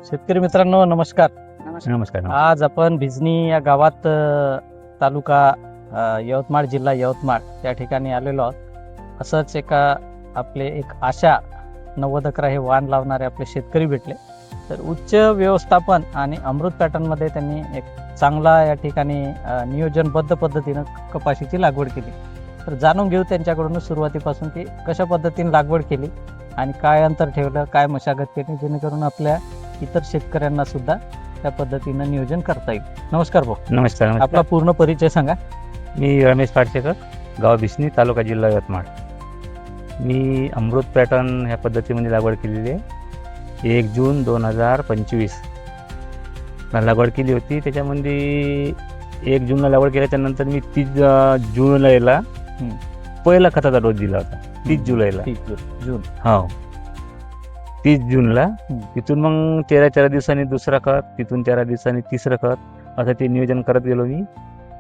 शेतकरी मित्रांनो नमस्कार. नमस्कार. आज आपण भिजनी या गावात तालुका यवतमाळ जिल्हा यवतमाळ या ठिकाणी आलेलो आहोत. असंच आपले एक आशा 90 अकरा हे वाण लावणारे आपले शेतकरी भेटले. तर उच्च व्यवस्थापन आणि अमृत पॅटर्नमध्ये त्यांनी एक चांगला या ठिकाणी नियोजनबद्ध पद्धतीनं कपाशीची लागवड केली. तर जाणून घेऊ त्यांच्याकडून सुरुवातीपासून की कशा पद्धतीने लागवड केली आणि काय अंतर ठेवलं, काय मशागत केली, जेणेकरून आपल्या इतर शेतकऱ्यांना सुद्धा त्या पद्धतीनं नियोजन करता येईल. नमस्कार भाऊ. नमस्कार. आपला पूर्ण परिचय सांगा. मी रमेश पाटसेकर, गाव भिसनी, तालुका जिल्हा यवतमाळ. मी अमृत पॅटर्न ह्या पद्धतीमध्ये लागवड केलेली आहे. 1 जून 2025 लागवड केली होती. त्याच्यामध्ये 1 जूनला लागवड केल्याच्यानंतर मी 30 जुलैला पहिला खताचा डोस दिला होता. 30 जुलैला. 30 जून. हो, 30 जूनला. तिथून मग 13 दिवसांनी दुसरा खत, तिथून 13 दिवसांनी तिसरं खत, असं ते नियोजन करत गेलो मी.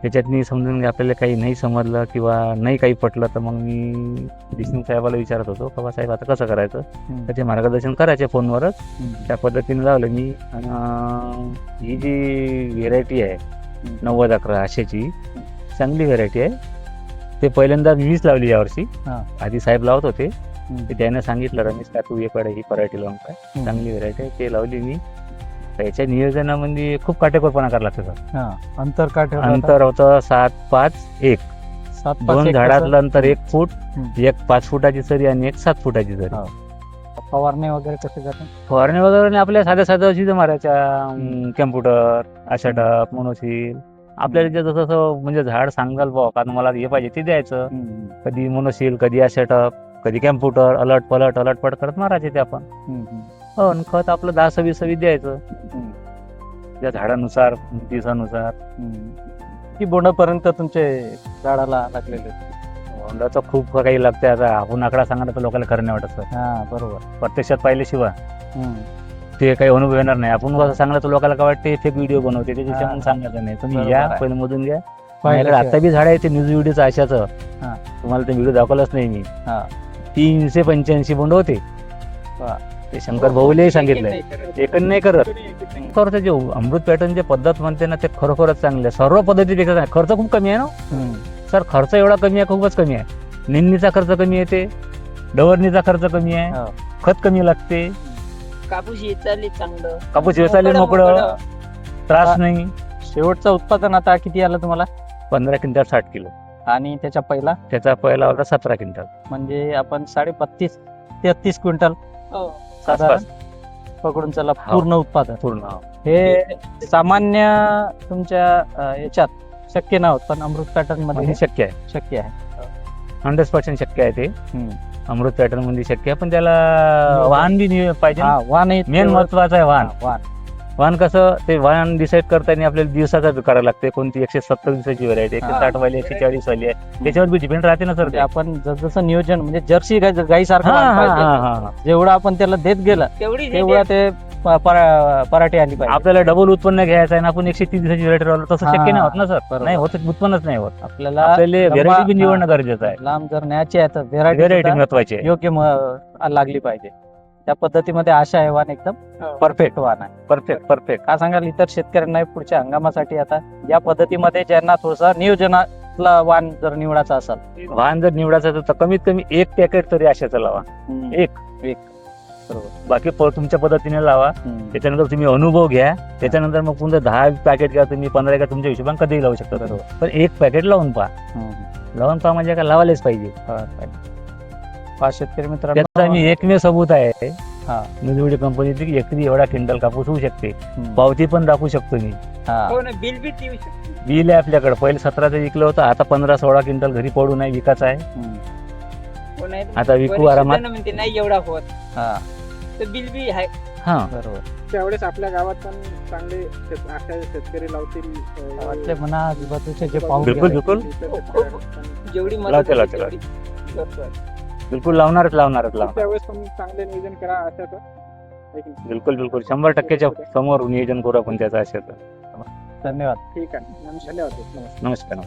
त्याच्यात मी समजून आपल्याला काही नाही समजलं किंवा नाही काही पटलं तर मग मी देशमुख साहेबाला विचारत होतो का साहेब आता कसं करायचं, तर ते मार्गदर्शन करायचे फोनवरच. त्या पद्धतीने लावलं मी. आणि ही जी व्हेरायटी आहे 90 अकरा आशेची चांगली व्हेरायटी आहे. ते पहिल्यांदा मीच लावली यावर्षी. आधी साहेब लावत होते, ते त्याने सांगितलं रमेश का तू एक ही व्हरायटी लावून काय, चांगली व्हरायटी आहे, ते लावली मी. त्याच्या नियोजनामध्ये खूप काटेकोरपणा करायला लागतं. अंतर काय ठेवलं? अंतर होतं 7-5-1. 2 झाडातलं अंतर 1 फूट, एक 5 फुटाची सरी आणि एक 7 फुटाची सरी. फवारणी वगैरे कसे जाते? फवारणी वगैरे आपल्या साध्या औषधं मारायच्या, कॅम्प्युटर, आशाटप, मोनोसील. आपल्याला जे जसं म्हणजे झाड सांगाल बुवा कारण मला हे पाहिजे ते द्यायचं. कधी मोनोसील, कधी आशाटप, कधी कॅम्प्युटर, अलट पलट करत मारायचे ते आपण. हो, खत आपलं 10-20 द्यायचं त्या झाडानुसार, दिवसानुसार. की बोंडापर्यंत तुमचे झाडाला लागलेले? बोंडाचं खूप काही लागते. आता आपण आकडा सांगणार तर लोकांना खरं नाही वाटत सर. बरोबर. प्रत्यक्षात पाहिल्याशिवाय ते काही अनुभव येणार नाही. आपण कसं सांगलं तर लोकांना काय वाटते फेक व्हिडिओ बनवते, त्याच्याशिवाय मग सांगायचं नाही. तुम्ही या पहिले मधून घ्या. आता बी झाड आहे ते न्यूज व्हिडिओचं आशाचं, तुम्हाला ते व्हिडिओ दाखवलाच नाही मी. 385 बोंड होते. ते शंकर भाऊलाही सांगितलंय, एकच नाही करत. खरं जे अमृत पॅटर्न जे पद्धत म्हणते ना ते खरोखरच चांगले आहे. सर्व पद्धतीपेक्षा नाही. खर्च खूप कमी आहे ना सर. खर्च एवढा कमी आहे, खूपच कमी आहे. निंदणीचा खर्च कमी येते, डवरणीचा खर्च कमी आहे, खत कमी लागते, कापूस येचाली चांगलं, कापूस वेचायला मोकळं, त्रास नाही. शेवटचं उत्पादन आता किती आलं तुम्हाला? 15 क्विंटल 60 किलो. आणि त्याच्या पहिला होता 17 क्विंटल. म्हणजे आपण 32-33 क्विंटल साधारण पकडून चला पूर्ण उत्पादन. पूर्ण हे सामान्य तुमच्या याच्यात शक्य नव्हतं, पण अमृत पॅटर्न मध्ये शक्य आहे. 100% शक्य आहे ते. अमृत पॅटर्न मध्ये शक्य आहे, पण त्याला वाहन बी पाहिजे. वाहन मेन महत्वाचं आहे वाहन. वाहन कसं ते वाहन डिसाईड करताना आपल्याला दिवसाचा करायला लागते. कोणती 170 दिवसाची व्हरायटी, 160 वाली, 140 वाली आहे, त्याच्यावर बी डिपेंड राहते ना सर. आपण जसं नियोजन म्हणजे जर्सी गाई सारखं जेवढं आपण त्याला देत गेलं तेवढं ते पराठी आली पाहिजे. आपल्याला डबल उत्पन्न घ्यायचं आहे ना, आपण 130 दिवसाची व्हरायटी लावलं तसं शक्य नाही होत ना सर. नाही होत, उत्पन्नच नाही होत. आपल्याला व्हेरायटी बी निवडणं गरजेचं आहे. लांब जर न्यायची आहे तर व्हेरायटी महत्वाची आहे, योग्य लागली पाहिजे. त्या पद्धतीमध्ये आशा आहे वाण एकदम परफेक्ट वाण आहे. परफेक्ट. काय सांगाल इतर शेतकऱ्यांना पुढच्या हंगामासाठी आता या पद्धतीमध्ये ज्यांना थोडसा नियोजनातला वाण जर निवडायचा असेल, वाहन जर निवडायचं तर कमीत कमी 1 पॅकेट तरी आशाचं लावा. एक बाकी तुमच्या पद्धतीने लावा. त्याच्यानंतर तुम्ही अनुभव घ्या. त्याच्यानंतर मग पुन्हा 10 पॅकेट घ्या तुम्ही, 15 घ्या, तुमच्या हिशोबाने कधीही लावू शकता. पण 1 पॅकेट लावून पहा म्हणजे काय लावायलाच पाहिजे. शेतकरी मित्रांनो, मी एकमेव सबूत आहे न्यूज कंपनीची की एकरी एवढा क्विंटल कापूस होऊ शकते. पावती पण दाखवू शकतो मी. बिल आहे आपल्याकडे. पहिले 17चं विकलं होतं, आता 15-16 क्विंटल घरी पडून आहे, विकायचं आहे. आता विकू आरामात. नाही एवढा होत तर बिल बी आहे. बरोबर. त्यावेळेस आपल्या गावात पण चांगले शेतकरी लावतील म्हणा आजूबाजूचे जे पाहून बिलकुल जेवढी बिलकुल लावणारच. त्यावेळेस पण चांगले नियोजन करा आशाचं. बिलकुल 100%च्या समोर नियोजन करू आपण त्याचं आशाचं. धन्यवाद. ठीक आहे. धन्यवाद. नमस्कार.